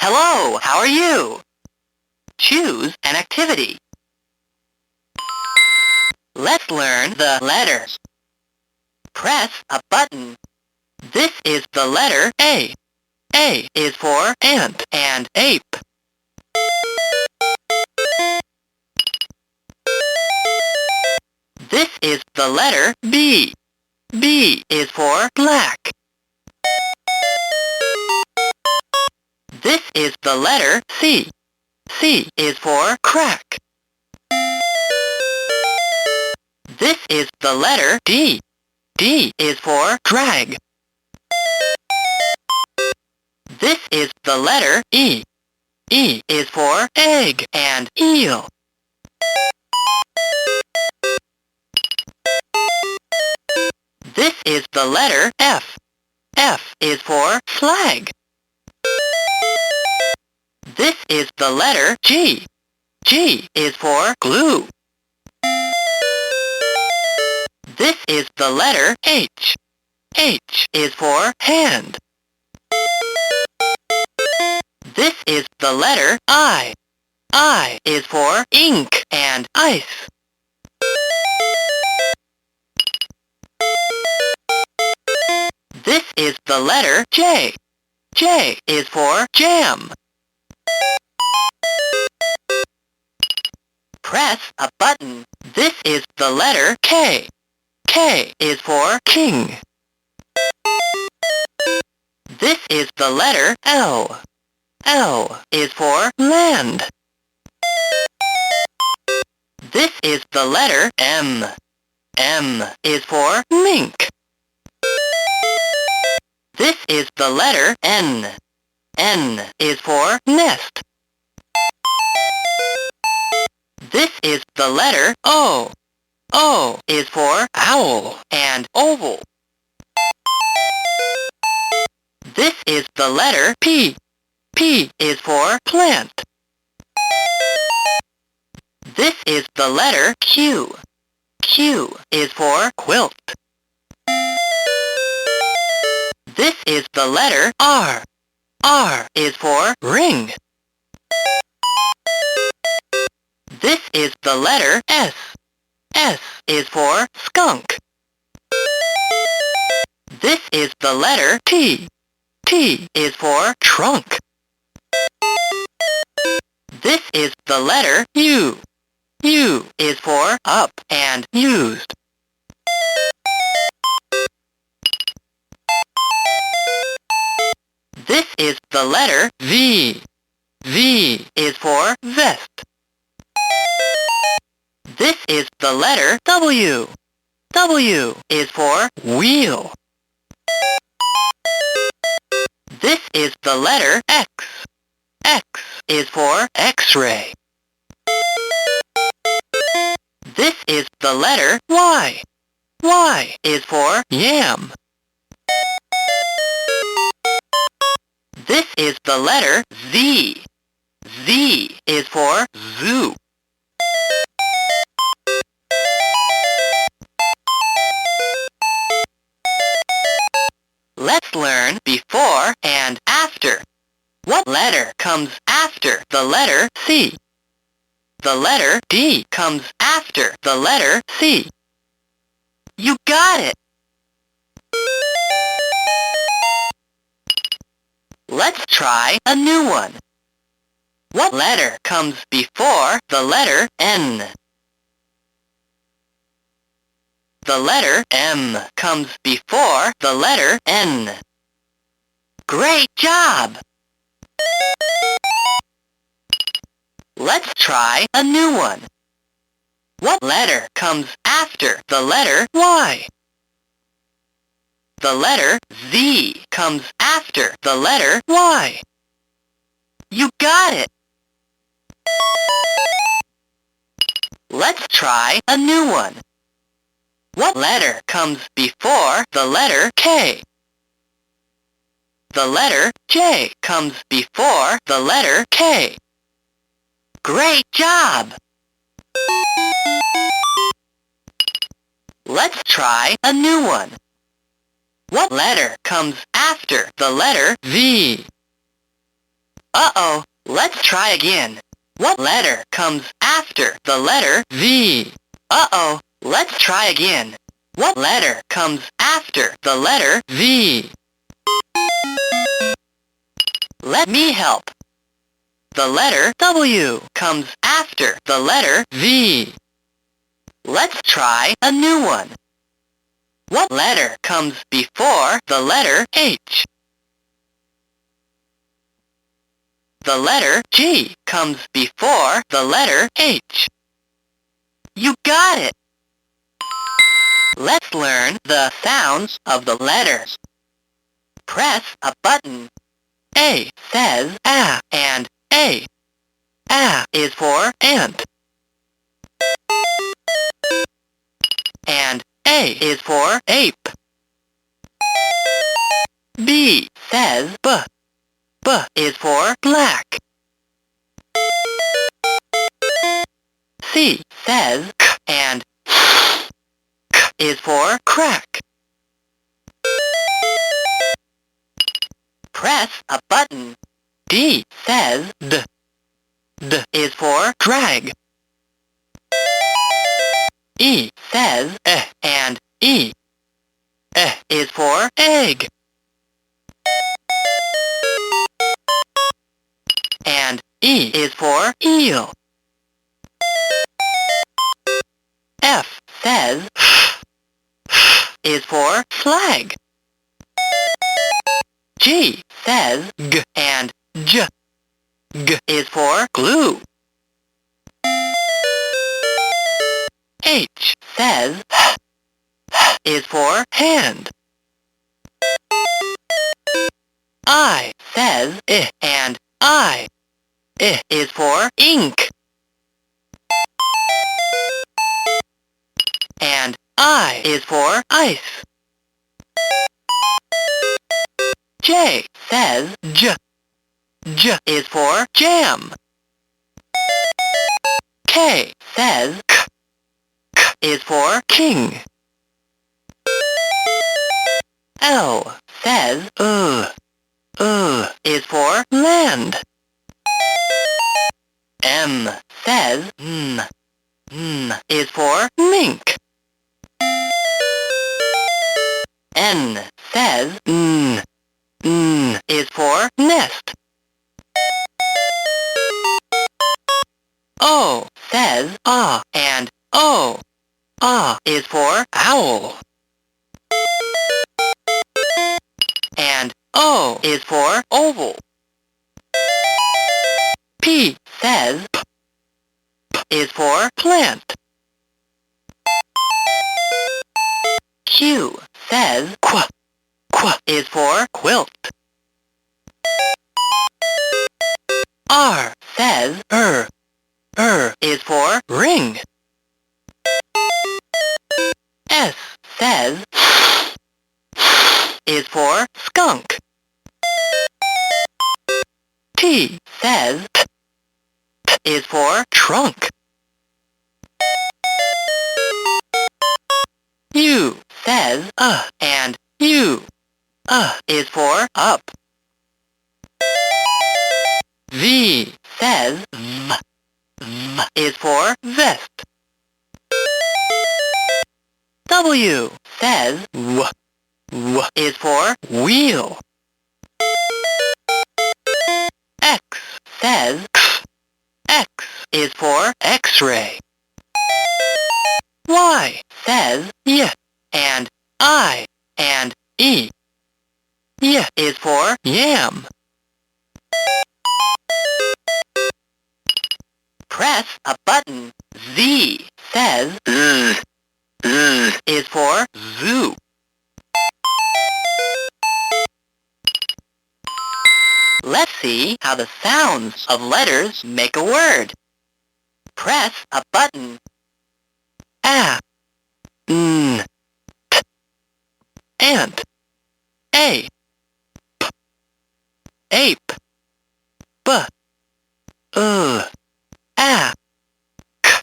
Hello, how are you? Choose an activity. Let's learn the letters. Press a button. This is the letter A. A is for ant and ape. This is the letter B. B is for black. This is the letter C. C is for crack. This is the letter D. D is for drag. This is the letter E. E is for egg and eel. This is the letter F. F is for flag. This is the letter G. G is for glue. This is the letter H. H is for hand. This is the letter I. I is for ink and ice. This is the letter J. J is for jam. Press a button. This is the letter K. K is for king. This is the letter L. L is for land. This is the letter M. M is for mink. This is the letter N. N is for nest. This is the letter O. O is for owl and oval. This is the letter P. P is for plant. This is the letter Q. Q is for quilt. This is the letter R. R is for ring. This is the letter S. S is for skunk. This is the letter T. T is for trunk. This is the letter U. U is for up and used. This is the letter V. V is for vest. This is the letter W. W is for wheel. This is the letter X. X is for X-ray. This is the letter Y. Y is for yam. This is the letter Z. Z is for zoo. Let's learn before and after. What letter comes after the letter C? The letter D comes after the letter C. You got it! Let's try a new one. What letter comes before the letter N? The letter M comes before the letter N. Great job! Let's try a new one. What letter comes after the letter Y? The letter Z comes after the letter Y. You got it! Let's try a new one. What letter comes before the letter K? The letter J comes before the letter K. Great job! Let's try a new one. What letter comes after the letter V? Uh-oh, let's try again. What letter comes after the letter V? Uh-oh, let's try again. What letter comes after the letter V? Let me help. The letter W comes after the letter V. Let's try a new one. What letter comes before the letter H? The letter G comes before the letter H. You got it! Let's learn the sounds of the letters. Press a button. A says A and A. A is for ant. And A is for ape. B says B. B is for black. C says K and K is for crack. Press a button. D says D. D is for drag. E says E and E. E is for egg. And E is for eel. F says F. F is for flag. G says G and J. G is for glue. H says H. H is for hand. I says I and I. I is for ink. And I is for ice. J says J. J is for jam. K says K. K is for king. L says is for land. M says M is for mink. N says N is for nest. O says and O. Is for owl. And O is for oval. P says P. P is for plant. Q says Qu. Qu is for quilt. R says is for ring. S says is for skunk. T says T is for trunk. U says and U is for up. V says V. V is for vest. W says W. W is for wheel. X says X. X is for X-ray. Y says Y and I and E. Y is for yam. Press a button. Z says Z. Z is for zoo. Let's see how the sounds of letters make a word. Press a button. A, N, T, ant, A, P, ape, B, A, K,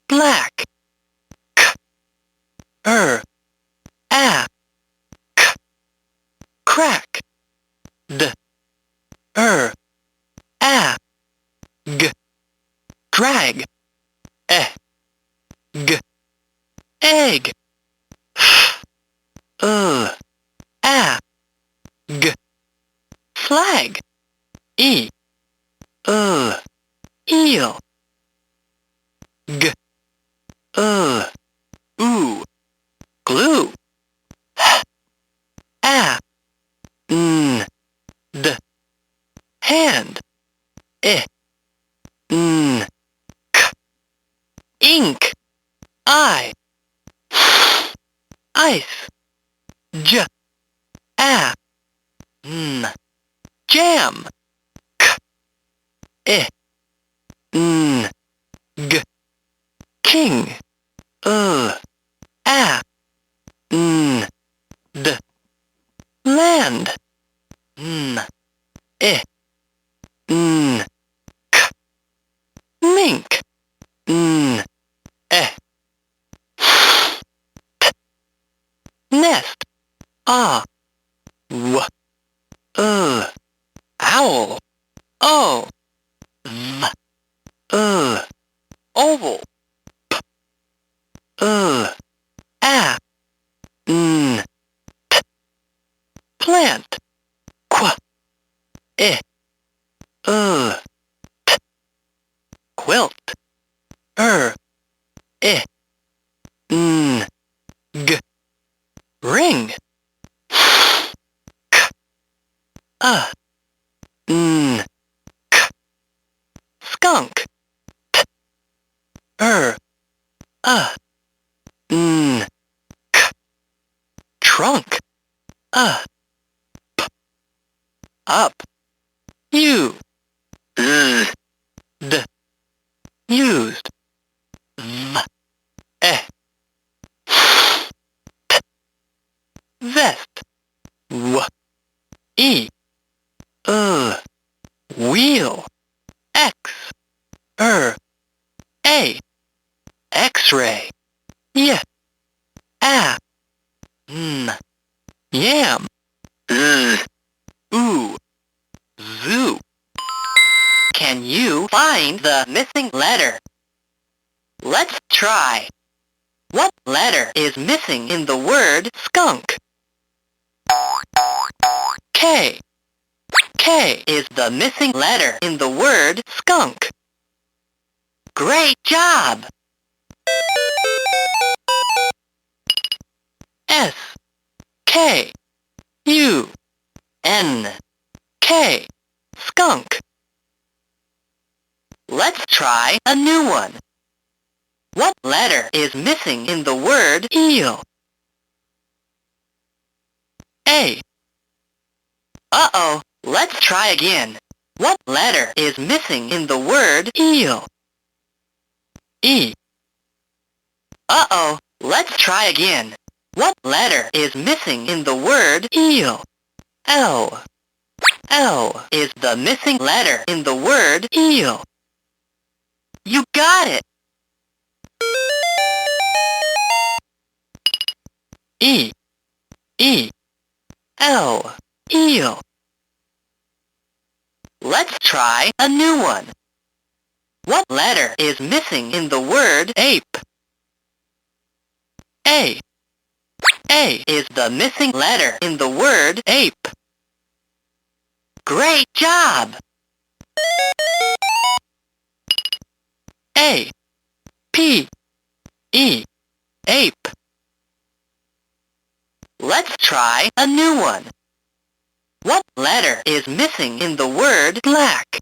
black, K, A, K, crack, D, drag, g, egg, a, g, flag, e, eel, g, oo, glue, a, d, hand, k, ink, I, ice, j, a, jam, k, g, king, a, d, land, k, mink, nest, w, owl, o, v, oval, a, plant, qu, quilt, g, ring, k, k, skunk, k, trunk, p, up, u, d, used, v, t, vest, w, e, wheel, x, a, x-ray, y, a, yam, oo, zoo. Can you find the missing letter? Let's try. What letter is missing in the word skunk? K. K is the missing letter in the word skunk. Great job! S, K, U, N, K, skunk. Let's try a new one. What letter is missing in the word eel? A. Uh-oh, let's try again. What letter is missing in the word eel? E. Uh-oh, let's try again. What letter is missing in the word eel? L. L is the missing letter in the word eel. You got it! E. E. L. Eel. Let's try a new one. What letter is missing in the word ape? A. A is the missing letter in the word ape. Great job! A. P. E. Ape. Let's try a new one. What letter is missing in the word black?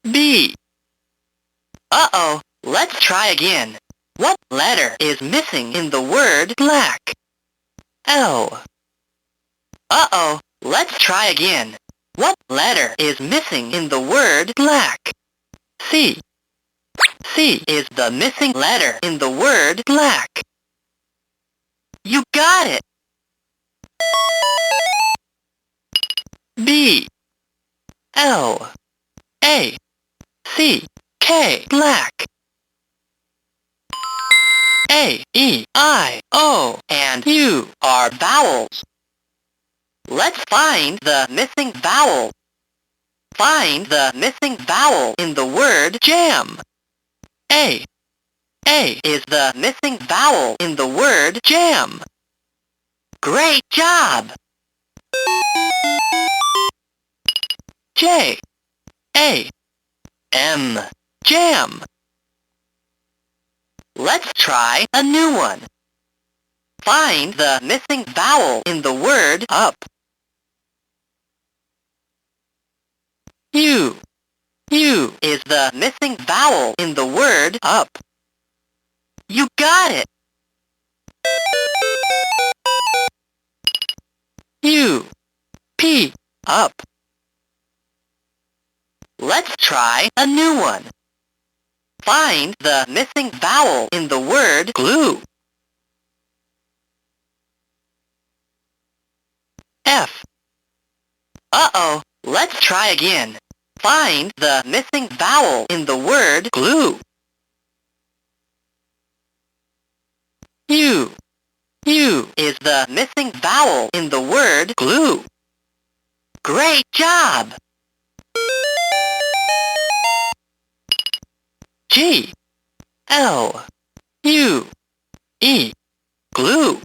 B. Uh-oh, let's try again. What letter is missing in the word black? L. Uh-oh, let's try again. What letter is missing in the word black? C. C is the missing letter in the word black. You got it! B. L. A. C. K. Black. A, E, I, O, and U are vowels. Let's find the missing vowel. Find the missing vowel in the word jam. A. A is the missing vowel in the word jam. Great job! J. A. M. Jam. Let's try a new one. Find the missing vowel in the word up. U. U is the missing vowel in the word up. You got it! U. P. Up. Let's try a new one. Find the missing vowel in the word glue. F. Uh-oh, let's try again. Find the missing vowel in the word glue. U. U is the missing vowel in the word glue. Great job! G. L. U. E. Glue.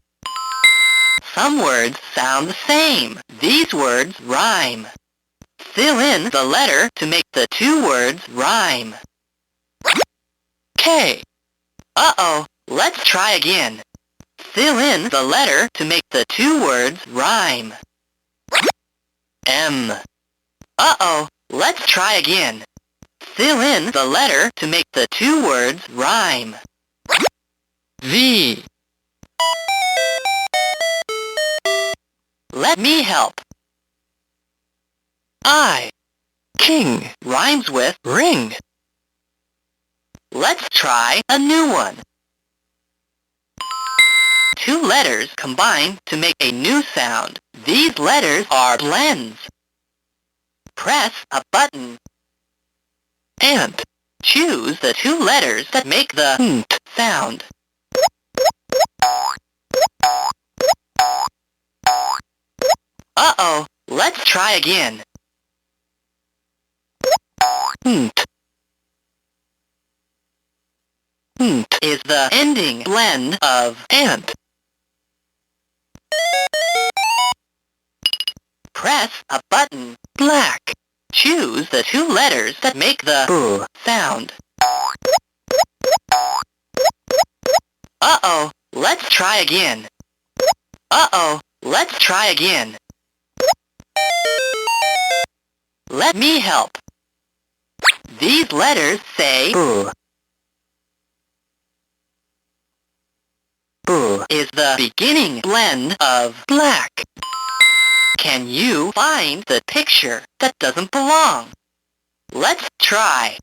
Some words sound the same. These words rhyme. Fill in the letter to make the two words rhyme. K. Uh-oh, let's try again. Fill in the letter to make the two words rhyme. M. Uh-oh, let's try again. Fill in the letter to make the two words rhyme. V. Let me help. I. King rhymes with ring. Let's try a new one. Two letters combine to make a new sound. These letters are blends. Press a button and choose the two letters that make the nt sound. Uh-oh, let's try again. Nt. Nt is the ending blend of ant. Press a button, black. Choose the two letters that make the b sound. Uh-oh, let's try again. Uh-oh, let's try again. Let me help. These letters say b. B is the beginning blend of black. Can you find the picture that doesn't belong? Let's try.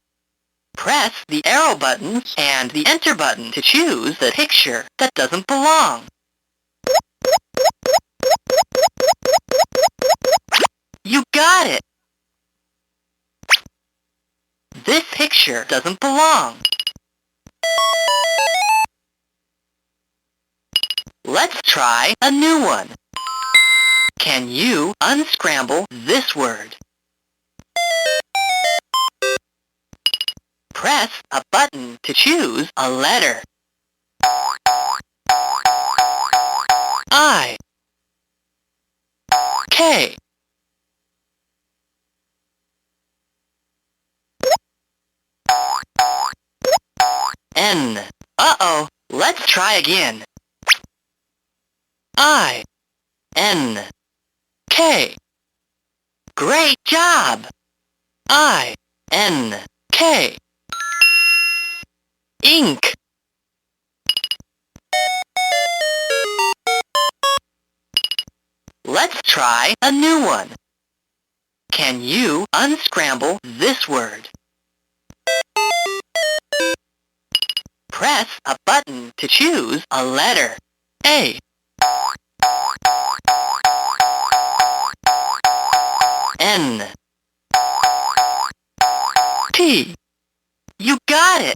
Press the arrow button and the enter button to choose the picture that doesn't belong. You got it! This picture doesn't belong. Let's try a new one. Can you unscramble this word? Press a button to choose a letter. I. K. N. Uh-oh, let's try again. I. N. K. Great job! I. N. K. Ink. Let's try a new one. Can you unscramble this word? Press a button to choose a letter. A. N. T. You got it!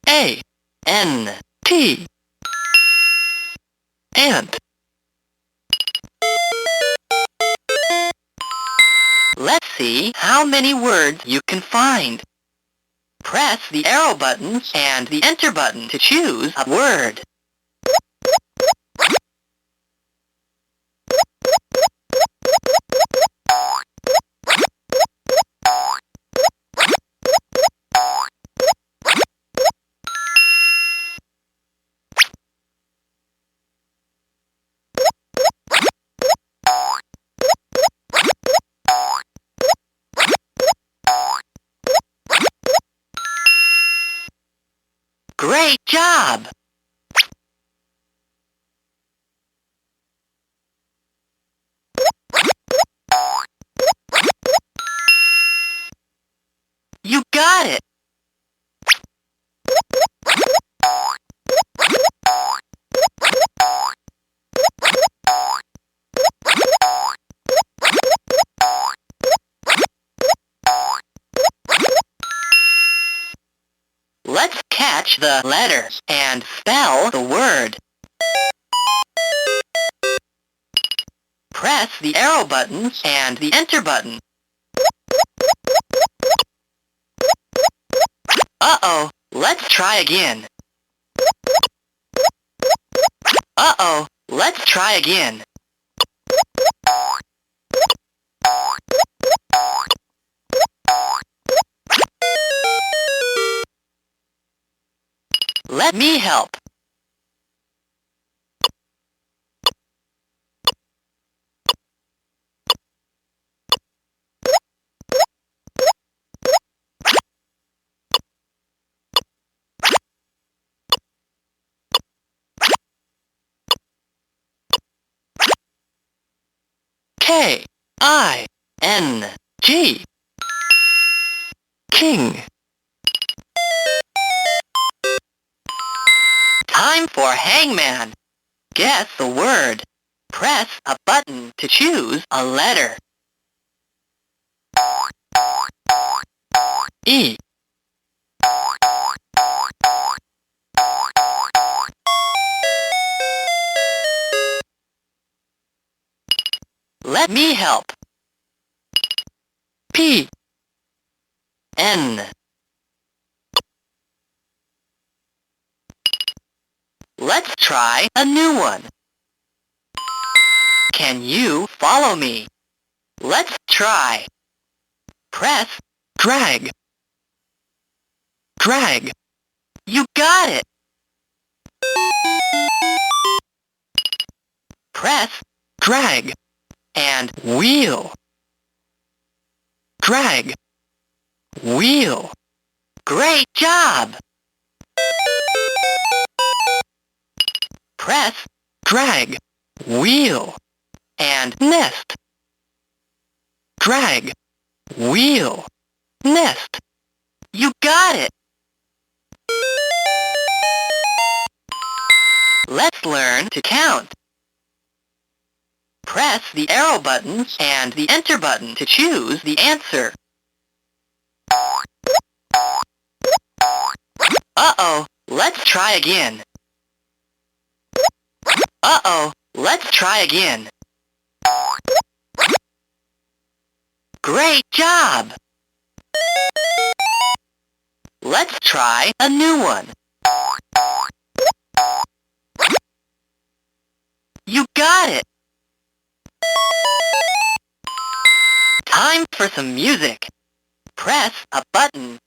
A. N. T. Ant. Let's see how many words you can find. Press the arrow button and the enter button to choose a word. Great job! You got it! Let's catch the letter and spell the word. Press the arrow button and the enter button. Uh-oh, let's try again. Uh-oh, let's try again. Let me help. K-I-N-G. King. Time for hangman. Guess the word. Press a button to choose a letter. E. Let me help. P. N. Let's try a new one. Can you follow me? Let's try. Press drag. Drag. You got it. Press drag and wheel. Drag. Wheel. Great job! Press drag. Wheel. And nest. Drag. Wheel. Nest. You got it! Let's learn to count. Press the arrow button and the enter button to choose the answer. Uh-oh, let's try again. Uh-oh, let's try again. Great job! Let's try a new one. You got it! Time for some music. Press a button.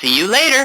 See you later.